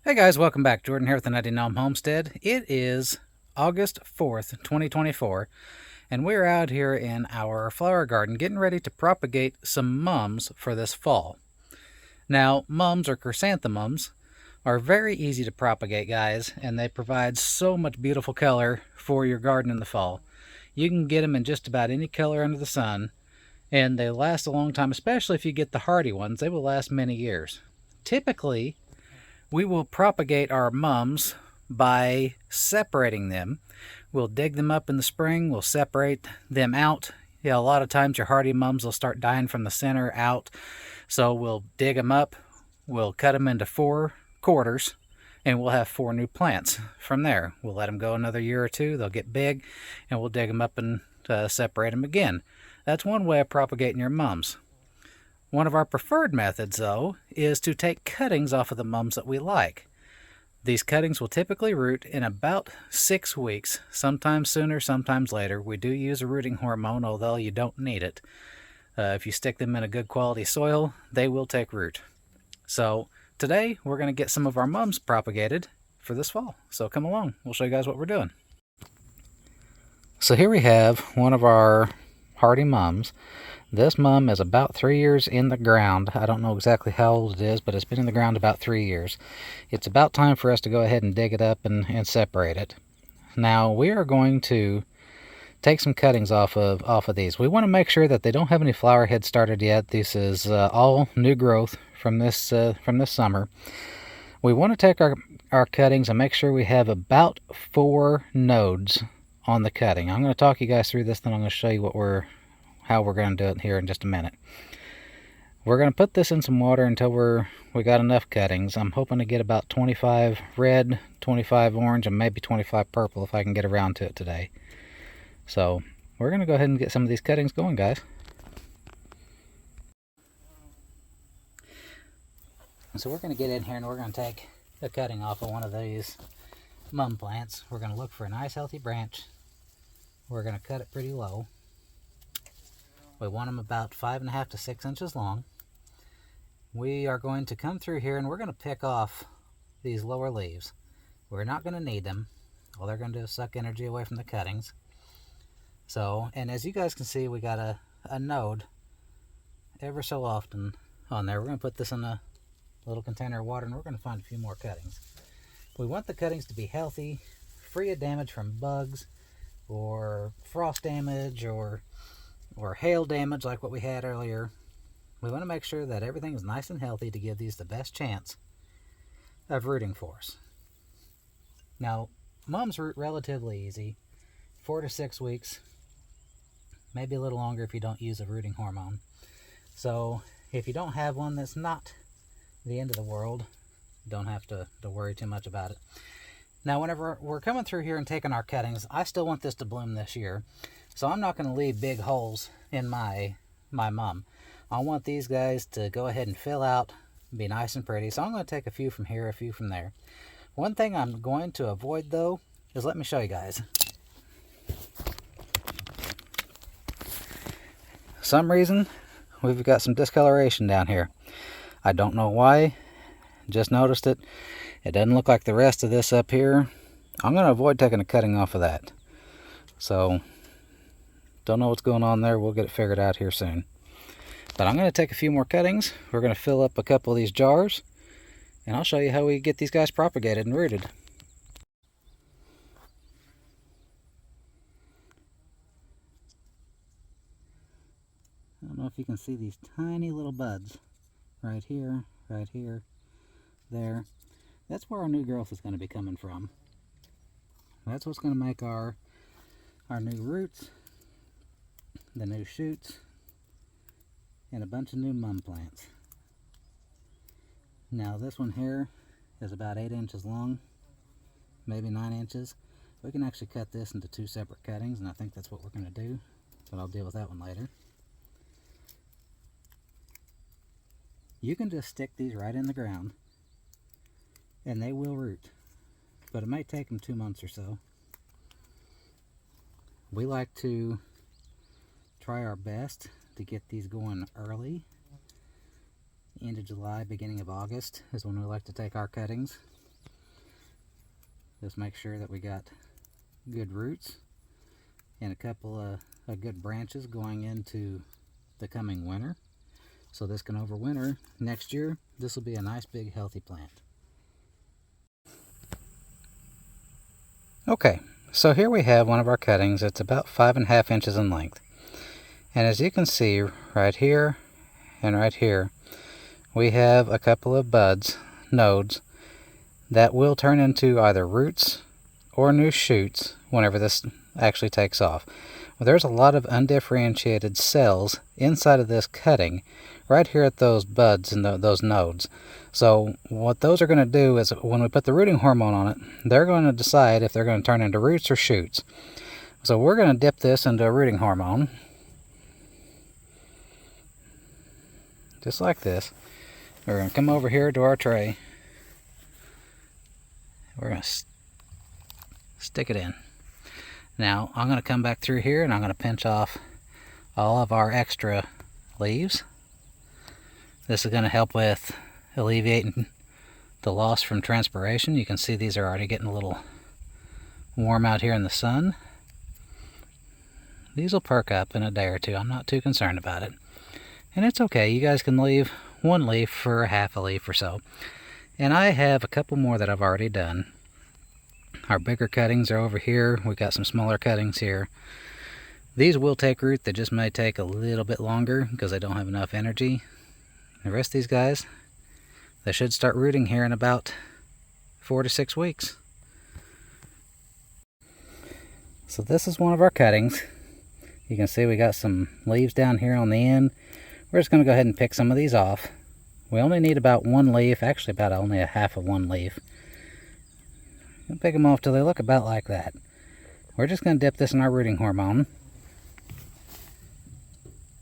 Hey guys, welcome back. Jordan here with the Nutty Gnome Homestead. It is August 4th, 2024, and we're out here in our flower garden getting ready to propagate some mums for this fall. Now, mums or chrysanthemums are very easy to propagate, guys, and they provide so much beautiful color for your garden in the fall. You can get them in just about any color under the sun, and they last a long time, especially if you get the hardy ones. They will last many years. Typically, we will propagate our mums by separating them. We'll dig them up in the spring, we'll separate them out. A lot of times your hardy mums will start dying from the center out, so we'll dig them up, we'll cut them into 4 quarters, and we'll have 4 new plants from there. We'll let them go another year or two, they'll get big, and we'll dig them up and separate them again. That's one way of propagating your mums. One of our preferred methods, though, is to take cuttings off of the mums that we like. These cuttings will typically root in about 6 weeks, sometimes sooner, sometimes later. We do use a rooting hormone, although you don't need it. If you stick them in a good quality soil, they will take root. So today, we're going to get some of our mums propagated for this fall. So come along, we'll show you guys what we're doing. So here we have one of our hardy mums. This mum is about 3 years in the ground. I don't know exactly how old it is, but it's been in the ground about 3 years. It's about time for us to go ahead and dig it up and separate it. Now we are going to take some cuttings off of these. We want to make sure that they don't have any flower heads started yet. This is all new growth from this summer. We want to take our cuttings and make sure we have about 4 nodes on the cutting. I'm going to talk you guys through this, then I'm going to show you how we're going to do it here in just a minute. We're going to put this in some water until we got enough cuttings. I'm hoping to get about 25 red, 25 orange, and maybe 25 purple if I can get around to it today. So we're going to go ahead and get some of these cuttings going, guys. So we're going to get in here and we're going to take a cutting off of one of these mum plants. We're going to look for a nice healthy branch. We're going to cut it pretty low. We want them about 5.5 to 6 inches long. We are going to come through here and we're going to pick off these lower leaves. We're not going to need them. All they're going to do is suck energy away from the cuttings. So, and as you guys can see, we got a node ever so often on there. We're going to put this in a little container of water and we're going to find a few more cuttings. We want the cuttings to be healthy, free of damage from bugs or frost damage or hail damage like what we had earlier. We want to make sure that everything is nice and healthy to give these the best chance of rooting for us. Now, mums root relatively easy, 4 to 6 weeks, maybe a little longer if you don't use a rooting hormone. So if you don't have one, that's not the end of the world. You don't have to worry too much about it. Now, whenever we're coming through here and taking our cuttings, I still want this to bloom this year. So I'm not going to leave big holes in my mum. I want these guys to go ahead and fill out, be nice and pretty. So I'm going to take a few from here, a few from there. One thing I'm going to avoid, though, is let me show you guys. For some reason, we've got some discoloration down here. I don't know why. Just noticed it. It doesn't look like the rest of this up here. I'm going to avoid taking a cutting off of that. So don't know what's going on there. We'll get it figured out here soon. But I'm going to take a few more cuttings. We're going to fill up a couple of these jars. And I'll show you how we get these guys propagated and rooted. I don't know if you can see these tiny little buds. Right here, there. That's where our new growth is going to be coming from. That's what's going to make our new roots, the new shoots, and a bunch of new mum plants. Now this one here is about 8 inches long, maybe 9 inches. We can actually cut this into 2 separate cuttings, and I think that's what we're going to do, but I'll deal with that one later. You can just stick these right in the ground and they will root, but it may take them 2 months or so. We like to try our best to get these going early. End of July, beginning of August is when we like to take our cuttings. Just make sure that we got good roots and a couple of good branches going into the coming winter. So this can overwinter. Next year, this will be a nice big healthy plant. Okay, so here we have one of our cuttings. It's about 5.5 inches in length. And as you can see right here and right here, we have a couple of buds, nodes, that will turn into either roots or new shoots whenever this actually takes off. Well, there's a lot of undifferentiated cells inside of this cutting right here at those buds and those nodes. So what those are going to do is when we put the rooting hormone on it, they're going to decide if they're going to turn into roots or shoots. So we're going to dip this into a rooting hormone, just like this. We're going to come over here to our tray. We're going to stick it in. Now I'm going to come back through here and I'm going to pinch off all of our extra leaves. This is going to help with alleviating the loss from transpiration. You can see these are already getting a little warm out here in the sun. These will perk up in a day or two. I'm not too concerned about it. And it's okay. You guys can leave one leaf for half a leaf or so. And I have a couple more that I've already done. Our bigger cuttings are over here. We've got some smaller cuttings here. These will take root. They just may take a little bit longer because they don't have enough energy. The rest of these guys, they should start rooting here in about 4 to 6 weeks. So this is one of our cuttings. You can see we got some leaves down here on the end. We're just going to go ahead and pick some of these off. We only need about one leaf, actually about only a half of one leaf. We'll pick them off till they look about like that. We're just going to dip this in our rooting hormone.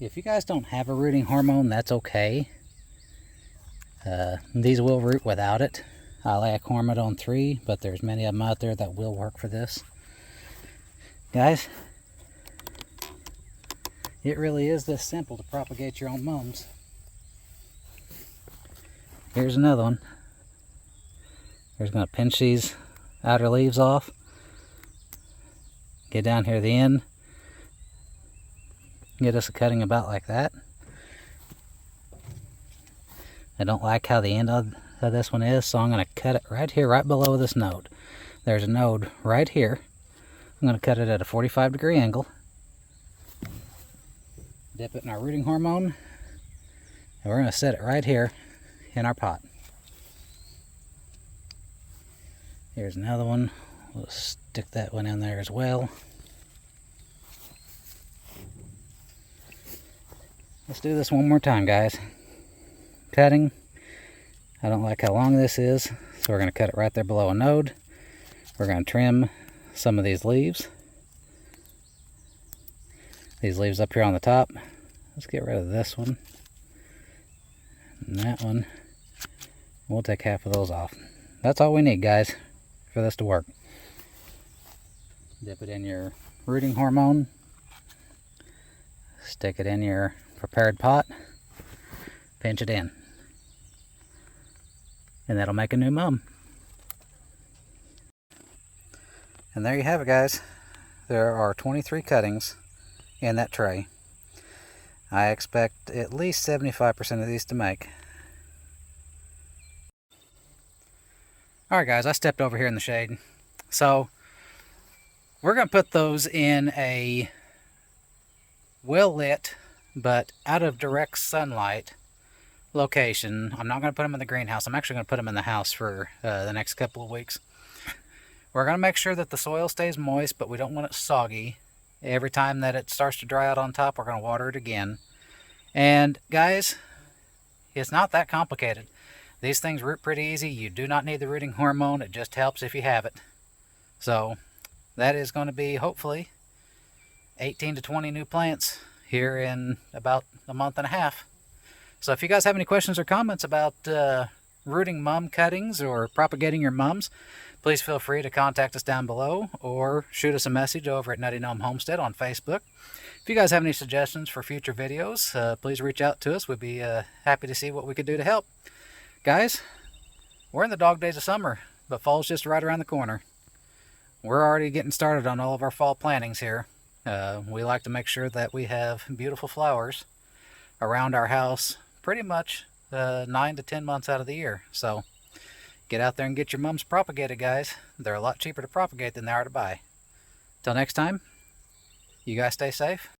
If you guys don't have a rooting hormone, that's okay. These will root without it. I like Hormone 3, but there's many of them out there that will work for this. Guys, it really is this simple to propagate your own mums. Here's another one. We're just going to pinch these outer leaves off. Get down here to the end. Get us a cutting about like that. I don't like how the end of this one is, so I'm going to cut it right here, right below this node. There's a node right here. I'm going to cut it at a 45-degree angle. Dip it in our rooting hormone. And we're going to set it right here in our pot. Here's another one. We'll stick that one in there as well. Let's do this one more time, guys. Cutting. I don't like how long this is, so we're going to cut it right there below a node. We're going to trim some of these leaves. These leaves up here on the top. Let's get rid of this one. And that one. We'll take half of those off. That's all we need, guys, for this to work. Dip it in your rooting hormone. Stick it in your prepared pot. Pinch it in. And that'll make a new mum. And there you have it, guys. There are 23 cuttings in that tray. I expect at least 75% of these to make. Alright guys, I stepped over here in the shade. So we're going to put those in a well lit but out of direct sunlight location. I'm not going to put them in the greenhouse. I'm actually going to put them in the house for the next couple of weeks. We're going to make sure that the soil stays moist, but we don't want it soggy. Every time that it starts to dry out on top, we're going to water it again. And guys, it's not that complicated. These things root pretty easy. You do not need the rooting hormone. It just helps if you have it. So that is going to be hopefully 18 to 20 new plants here in about a month and a half. So if you guys have any questions or comments about rooting mum cuttings or propagating your mums, please feel free to contact us down below or shoot us a message over at Nutty Gnome Homestead on Facebook. If you guys have any suggestions for future videos, please reach out to us. We'd be happy to see what we could do to help. Guys, we're in the dog days of summer, but fall's just right around the corner. we're already getting started on all of our fall plantings here. We like to make sure that we have beautiful flowers around our house pretty much 9 to 10 months out of the year. So get out there and get your mums propagated, guys. They're a lot cheaper to propagate than they are to buy. Till next time, you guys stay safe.